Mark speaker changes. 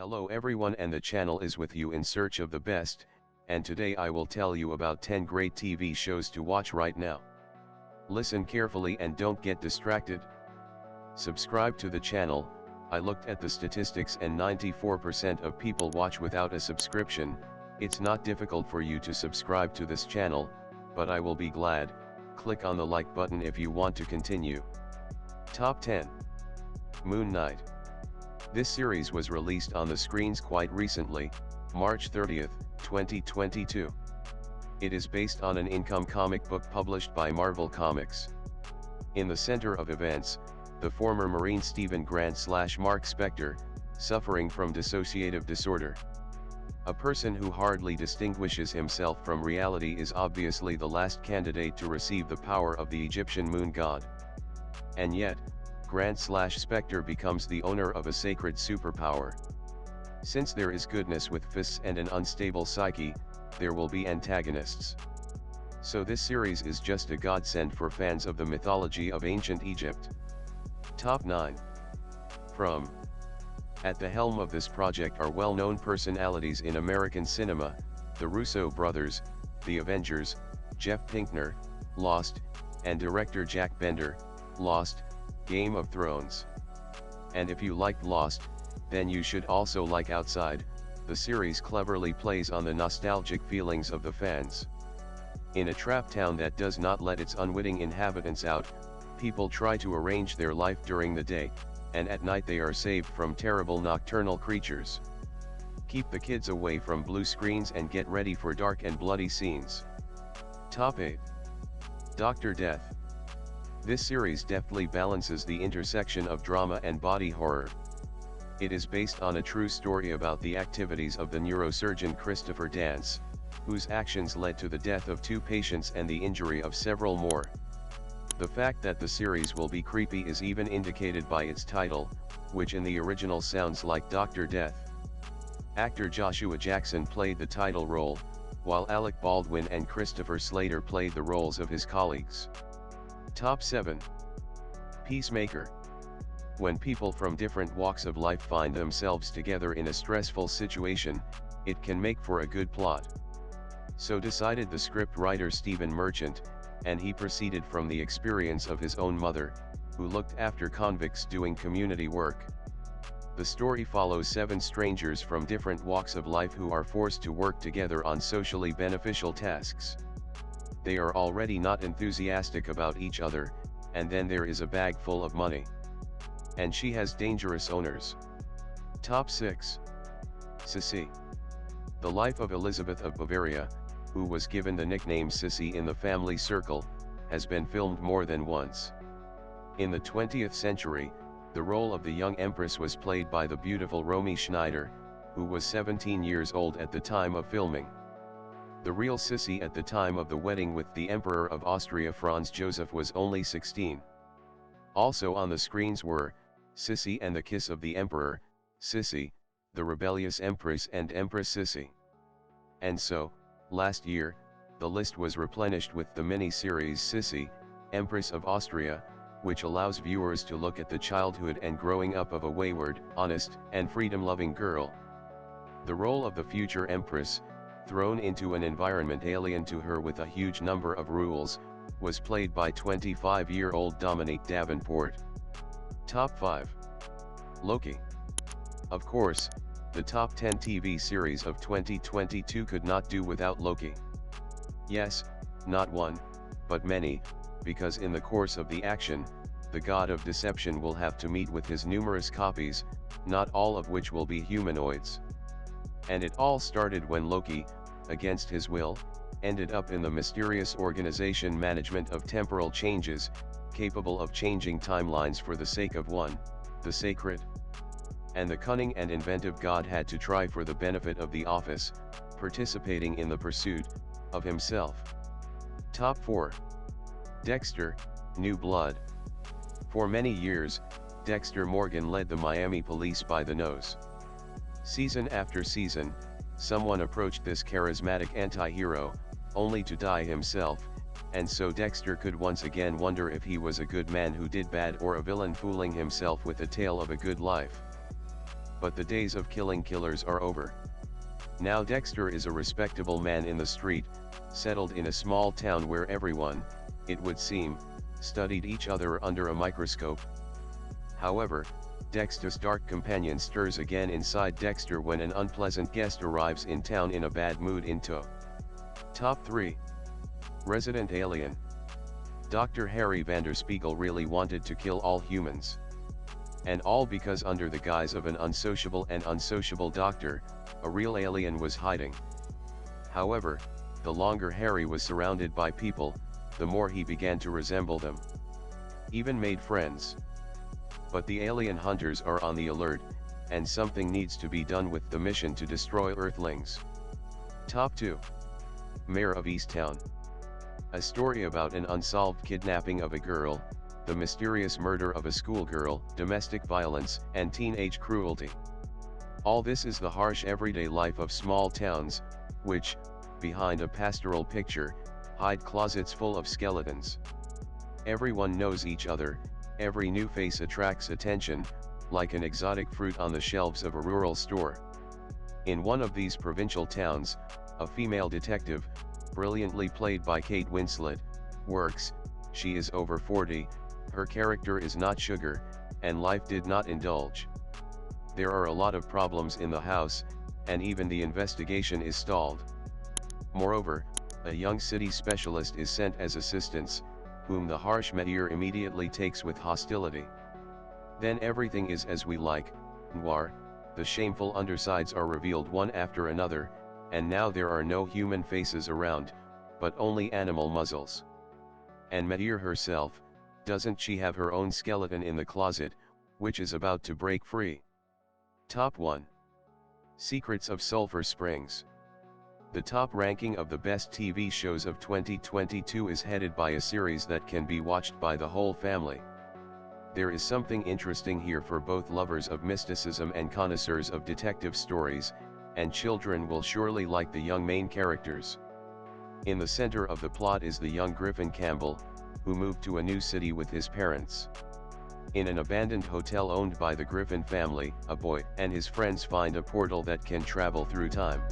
Speaker 1: Hello everyone, and the channel is with you in search of the best, and today I will tell you about 10 great TV shows to watch right now. Listen carefully and don't get distracted. Subscribe to the channel. I looked at the statistics and 94% of people watch without a subscription. It's not difficult for you to subscribe to this channel, but I will be glad. Click on the like button if you want to continue. Top 10. Moon Knight. This series was released on the screens quite recently, March 30th, 2022. It is based on an Income comic book published by Marvel Comics. In the center of events, the former Marine Stephen Grant/Mark Spector, suffering from dissociative disorder. A person who hardly distinguishes himself from reality is obviously the last candidate to receive the power of the Egyptian moon god. And yet, Grant/Spector becomes the owner of a sacred superpower. Since there is goodness with fists and an unstable psyche, there will be antagonists. So this series is just a godsend for fans of the mythology of ancient Egypt. Top 9. From. At the helm of this project are well-known personalities in American cinema: the Russo brothers, The Avengers, Jeff Pinkner, Lost, and director Jack Bender, Lost, Game of Thrones. And if you liked Lost, then you should also like Outside. The series cleverly plays on the nostalgic feelings of the fans. In a trap town that does not let its unwitting inhabitants out, people try to arrange their life during the day, and at night they are saved from terrible nocturnal creatures. Keep the kids away from blue screens and get ready for dark and bloody scenes. Top 8. Dr. Death. This series deftly balances the intersection of drama and body horror. It is based on a true story about the activities of the neurosurgeon Christopher Dance, whose actions led to the death of 2 patients and the injury of several more. The fact that the series will be creepy is even indicated by its title, which in the original sounds like Dr. Death. Actor Joshua Jackson played the title role, while Alec Baldwin and Christopher Slater played the roles of his colleagues. Top 7. Peacemaker. When people from different walks of life find themselves together in a stressful situation, it can make for a good plot. So decided the script writer Stephen Merchant, and he proceeded from the experience of his own mother, who looked after convicts doing community work. The story follows 7 strangers from different walks of life who are forced to work together on socially beneficial tasks. They are already not enthusiastic about each other, and then there is a bag full of money. And she has dangerous owners. Top 6. Sissy. The life of Elizabeth of Bavaria, who was given the nickname Sissy in the family circle, has been filmed more than once. In the 20th century, the role of the young empress was played by the beautiful Romy Schneider, who was 17 years old at the time of filming. The real Sissy at the time of the wedding with the Emperor of Austria Franz Joseph was only 16. Also on the screens were Sissy and the Kiss of the Emperor, Sissy, the rebellious Empress, and Empress Sissy. And so, last year, the list was replenished with the mini-series Sissy, Empress of Austria, which allows viewers to look at the childhood and growing up of a wayward, honest, and freedom-loving girl. The role of the future Empress, thrown into an environment alien to her with a huge number of rules, was played by 25-year-old Dominique Davenport. Top 5. Loki. Of course, the top 10 TV series of 2022 could not do without Loki. Yes, not one, but many, because in the course of the action, the god of deception will have to meet with his numerous copies, not all of which will be humanoids. And it all started when Loki, against his will, ended up in the mysterious organization Management of Temporal Changes, capable of changing timelines for the sake of one, the sacred. And the cunning and inventive god had to try for the benefit of the office, participating in the pursuit of himself. Top 4. Dexter, New Blood. For many years, Dexter Morgan led the Miami police by the nose. Season after season, someone approached this charismatic anti-hero, only to die himself, and so Dexter could once again wonder if he was a good man who did bad or a villain fooling himself with a tale of a good life. but the days of killing killers are over. Now Dexter is a respectable man in the street, settled in a small town where everyone, it would seem, studied each other under a microscope. However, Dexter's dark companion stirs again inside Dexter when an unpleasant guest arrives in town in a bad mood in tow. Top 3. Resident Alien. Dr. Harry Vanderspiegel really wanted to kill all humans. And all because under the guise of an unsociable and unsociable doctor, a real alien was hiding. However, the longer Harry was surrounded by people, the more he began to resemble them. Even made friends. But the alien hunters are on the alert, and something needs to be done with the mission to destroy Earthlings. Top 2. Mare of Easttown. A story about an unsolved kidnapping of a girl, the mysterious murder of a schoolgirl, domestic violence, and teenage cruelty. All this is the harsh everyday life of small towns, which, behind a pastoral picture, hide closets full of skeletons. Everyone knows each other, every new face attracts attention, like an exotic fruit on the shelves of a rural store. In one of these provincial towns, a female detective, brilliantly played by Kate Winslet, works. She is over 40, her character is not sugar, and life did not indulge. There are a lot of problems in the house, and even the investigation is stalled. Moreover, a young city specialist is sent as assistance, whom the harsh Meteor immediately takes with hostility. Then everything is as we like, noir, the shameful undersides are revealed one after another, and now there are no human faces around, but only animal muzzles. And Meteor herself, doesn't she have her own skeleton in the closet, which is about to break free? Top 1. Secrets of Sulphur Springs. The top ranking of the best TV shows of 2022 is headed by a series that can be watched by the whole family. There is something interesting here for both lovers of mysticism and connoisseurs of detective stories, and children will surely like the young main characters. In the center of the plot is the young Griffin Campbell, who moved to a new city with his parents. In an abandoned hotel owned by the Griffin family, a boy and his friends find a portal that can travel through time.